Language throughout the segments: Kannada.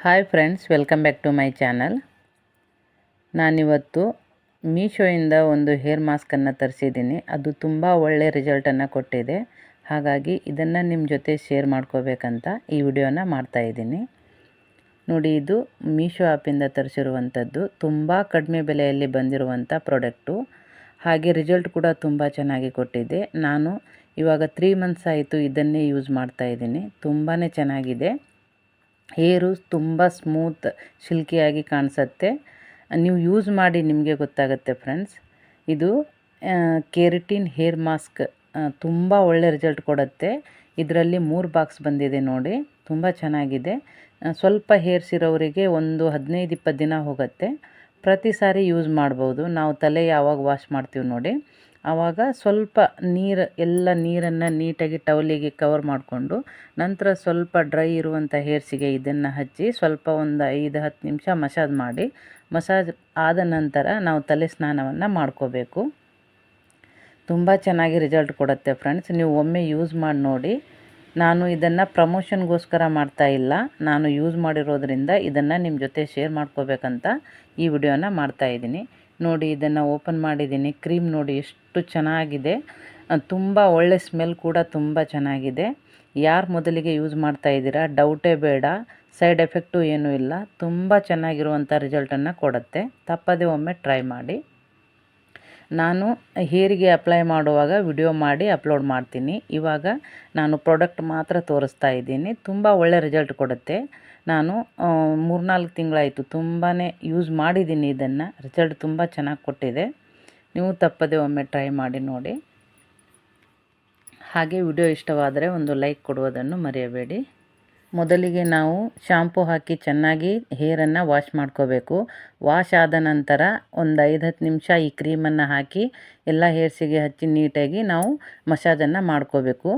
Hi friends, welcome back to my channel. ನಾನಿವತ್ತು ಮೀಶೋಯಿಂದ ಒಂದು ಹೇರ್ ಮಾಸ್ಕನ್ನು ತರಿಸಿದ್ದೀನಿ. ಅದು ತುಂಬ ಒಳ್ಳೆ ರಿಸಲ್ಟನ್ನು ಕೊಟ್ಟಿದೆ. ಹಾಗಾಗಿ ಇದನ್ನು ನಿಮ್ಮ ಜೊತೆ ಶೇರ್ ಮಾಡ್ಕೋಬೇಕಂತ ಈ ವಿಡಿಯೋನ ಮಾಡ್ತಾಯಿದ್ದೀನಿ. ನೋಡಿ, ಇದು ಮೀಶೋ ಆ್ಯಪಿಂದ ತರಿಸಿರುವಂಥದ್ದು. ತುಂಬ ಕಡಿಮೆ ಬೆಲೆಯಲ್ಲಿ ಬಂದಿರುವಂಥ ಪ್ರಾಡಕ್ಟು. ಹಾಗೆ ರಿಸಲ್ಟ್ ಕೂಡ ತುಂಬ ಚೆನ್ನಾಗಿ ಕೊಟ್ಟಿದೆ. ನಾನು ಇವಾಗ 3 ಮಂತ್ಸ್ ಆಯಿತು ಇದನ್ನೇ ಯೂಸ್ ಮಾಡ್ತಾಯಿದ್ದೀನಿ. ತುಂಬಾ ಚೆನ್ನಾಗಿದೆ. ಹೇರು ತುಂಬ ಸ್ಮೂತ್ ಸಿಲ್ಕಿಯಾಗಿ ಕಾಣಿಸುತ್ತೆ. ನೀವು ಯೂಸ್ ಮಾಡಿ ನಿಮಗೆ ಗೊತ್ತಾಗುತ್ತೆ ಫ್ರೆಂಡ್ಸ್. ಇದು ಕೆರಾಟಿನ್ ಹೇರ್ ಮಾಸ್ಕ್ ತುಂಬ ಒಳ್ಳೆ ರಿಸಲ್ಟ್ ಕೊಡುತ್ತೆ. ಇದರಲ್ಲಿ 3 ಬಾಕ್ಸ್ ಬಂದಿದೆ ನೋಡಿ, ತುಂಬ ಚೆನ್ನಾಗಿದೆ. ಸ್ವಲ್ಪ ಹೇರ್ಸ್ ಇರೋರಿಗೆ ಒಂದು 15-20 ದಿನ ಹೋಗುತ್ತೆ. ಪ್ರತಿ ಸಾರಿ ಯೂಸ್ ಮಾಡ್ಬೋದು. ನಾವು ತಲೆ ಯಾವಾಗ ವಾಶ್ ಮಾಡ್ತೀವಿ ನೋಡಿ, ಆವಾಗ ಸ್ವಲ್ಪ ನೀರನ್ನು ನೀಟಾಗಿ ಟವಲಿಗೆ ಕವರ್ ಮಾಡಿಕೊಂಡು ನಂತರ ಸ್ವಲ್ಪ ಡ್ರೈ ಇರುವಂಥ ಹೇರ್ಸಿಗೆ ಇದನ್ನು ಹಚ್ಚಿ ಸ್ವಲ್ಪ ಒಂದು 5-10 ನಿಮಿಷ ಮಸಾಜ್ ಆದ ನಂತರ ನಾವು ತಲೆ ಸ್ನಾನವನ್ನು ಮಾಡ್ಕೋಬೇಕು. ತುಂಬ ಚೆನ್ನಾಗಿ ರಿಸಲ್ಟ್ ಕೊಡುತ್ತೆ ಫ್ರೆಂಡ್ಸ್. ನೀವು ಒಮ್ಮೆ ಯೂಸ್ ಮಾಡಿ ನೋಡಿ. ನಾನು ಇದನ್ನು ಪ್ರಮೋಷನ್ಗೋಸ್ಕರ ಮಾಡ್ತಾಯಿಲ್ಲ, ನಾನು ಯೂಸ್ ಮಾಡಿರೋದ್ರಿಂದ ಇದನ್ನು ನಿಮ್ಮ ಜೊತೆ ಶೇರ್ ಮಾಡ್ಕೋಬೇಕಂತ ಈ ವಿಡಿಯೋನ ಮಾಡ್ತಾಯಿದ್ದೀನಿ. ನೋಡಿ, ಇದನ್ನು ಓಪನ್ ಮಾಡಿದ್ದೀನಿ. ಕ್ರೀಮ್ ನೋಡಿ ಎಷ್ಟು ಚೆನ್ನಾಗಿದೆ. ತುಂಬ ಒಳ್ಳೆ ಸ್ಮೆಲ್ ಕೂಡ ತುಂಬ ಚೆನ್ನಾಗಿದೆ. ಯಾರು ಮೊದಲಿಗೆ ಯೂಸ್ ಮಾಡ್ತಾಯಿದ್ದೀರಾ ಡೌಟೇ ಬೇಡ, ಸೈಡ್ ಎಫೆಕ್ಟು ಏನೂ ಇಲ್ಲ. ತುಂಬ ಚೆನ್ನಾಗಿರುವಂಥ ರಿಸಲ್ಟನ್ನು ಕೊಡುತ್ತೆ. ತಪ್ಪದೆ ಒಮ್ಮೆ ಟ್ರೈ ಮಾಡಿ. ನಾನು ಹೇರಿಗೆ ಅಪ್ಲೈ ಮಾಡುವಾಗ ವಿಡಿಯೋ ಮಾಡಿ ಅಪ್ಲೋಡ್ ಮಾಡ್ತೀನಿ. ಇವಾಗ ನಾನು ಪ್ರಾಡಕ್ಟ್ ಮಾತ್ರ ತೋರಿಸ್ತಾ ಇದ್ದೀನಿ. ತುಂಬ ಒಳ್ಳೆ ರಿಸಲ್ಟ್ ಕೊಡುತ್ತೆ. ನಾನು 3-4 ತಿಂಗಳಾಯಿತು ತುಂಬಾ ಯೂಸ್ ಮಾಡಿದ್ದೀನಿ ಇದನ್ನು. ರಿಸಲ್ಟ್ ತುಂಬ ಚೆನ್ನಾಗಿ ಕೊಟ್ಟಿದೆ. ನೀವು ತಪ್ಪದೆ ಒಮ್ಮೆ ಟ್ರೈ ಮಾಡಿ ನೋಡಿ. ಹಾಗೆ ವಿಡಿಯೋ ಇಷ್ಟವಾದರೆ ಒಂದು ಲೈಕ್ ಕೊಡುವುದನ್ನು ಮರೆಯಬೇಡಿ. ಮೊದಲಿಗೆ ನಾವು ಶಾಂಪೂ ಹಾಕಿ ಚೆನ್ನಾಗಿ ಹೇರನ್ನು ವಾಶ್ ಮಾಡ್ಕೋಬೇಕು. ವಾಶ್ ಆದ ನಂತರ ಒಂದು 5-10 ನಿಮಿಷ ಈ ಕ್ರೀಮನ್ನು ಹಾಕಿ ಎಲ್ಲ ಹೇರ್ಸಿಗೆ ಹಚ್ಚಿ ನೀಟಾಗಿ ನಾವು ಮಸಾಜನ್ನು ಮಾಡ್ಕೋಬೇಕು.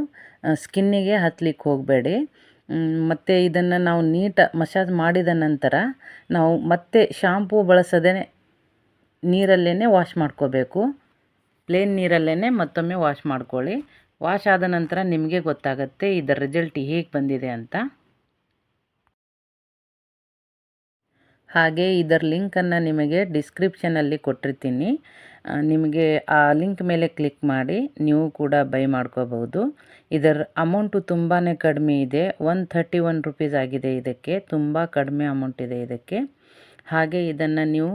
ಸ್ಕಿನ್ನಿಗೆ ಹತ್ತಲಿಕ್ಕೆ ಹೋಗಬೇಡಿ. ಮತ್ತು ಇದನ್ನು ನಾವು ಮಸಾಜ್ ಮಾಡಿದ ನಂತರ ನಾವು ಮತ್ತೆ ಶಾಂಪೂ ಬಳಸದೇ ನೀರಲ್ಲೇ ವಾಶ್ ಮಾಡ್ಕೋಬೇಕು. ಪ್ಲೇನ್ ನೀರಲ್ಲೇ ಮತ್ತೊಮ್ಮೆ ವಾಶ್ ಮಾಡ್ಕೊಳ್ಳಿ. ವಾಶ್ ಆದ ನಂತರ ನಿಮಗೆ ಗೊತ್ತಾಗುತ್ತೆ ಇದರ ರಿಸಲ್ಟ್ ಹೇಗೆ ಬಂದಿದೆ ಅಂತ. ಹಾಗೆ ಇದರ ಲಿಂಕನ್ನು ನಿಮಗೆ ಡಿಸ್ಕ್ರಿಪ್ಷನಲ್ಲಿ ಕೊಟ್ಟಿರ್ತೀನಿ. ನಿಮಗೆ ಆ ಲಿಂಕ್ ಮೇಲೆ ಕ್ಲಿಕ್ ಮಾಡಿ ನೀವು ಕೂಡ ಬೈ ಮಾಡ್ಕೋಬಹುದು. ಇದರ ಅಮೌಂಟು ತುಂಬಾ ಕಡಿಮೆ ಇದೆ. 131 ರೂಪೀಸ್ ಆಗಿದೆ ಇದಕ್ಕೆ. ತುಂಬ ಕಡಿಮೆ ಅಮೌಂಟ್ ಇದೆ ಇದಕ್ಕೆ. ಹಾಗೆ ಇದನ್ನು ನೀವು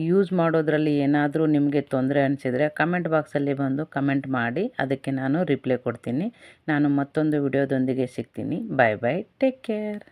ಯೂಸ್ ಮಾಡೋದ್ರಲ್ಲಿ ಏನಾದರೂ ನಿಮಗೆ ತೊಂದರೆ ಅನಿಸಿದರೆ ಕಮೆಂಟ್ ಬಾಕ್ಸಲ್ಲಿ ಬಂದು ಕಮೆಂಟ್ ಮಾಡಿ, ಅದಕ್ಕೆ ನಾನು ರಿಪ್ಲೈ ಕೊಡ್ತೀನಿ. ನಾನು ಮತ್ತೊಂದು ವಿಡಿಯೋದೊಂದಿಗೆ ಸಿಗ್ತೀನಿ. ಬಾಯ್ ಬಾಯ್, ಟೇಕ್ ಕೇರ್.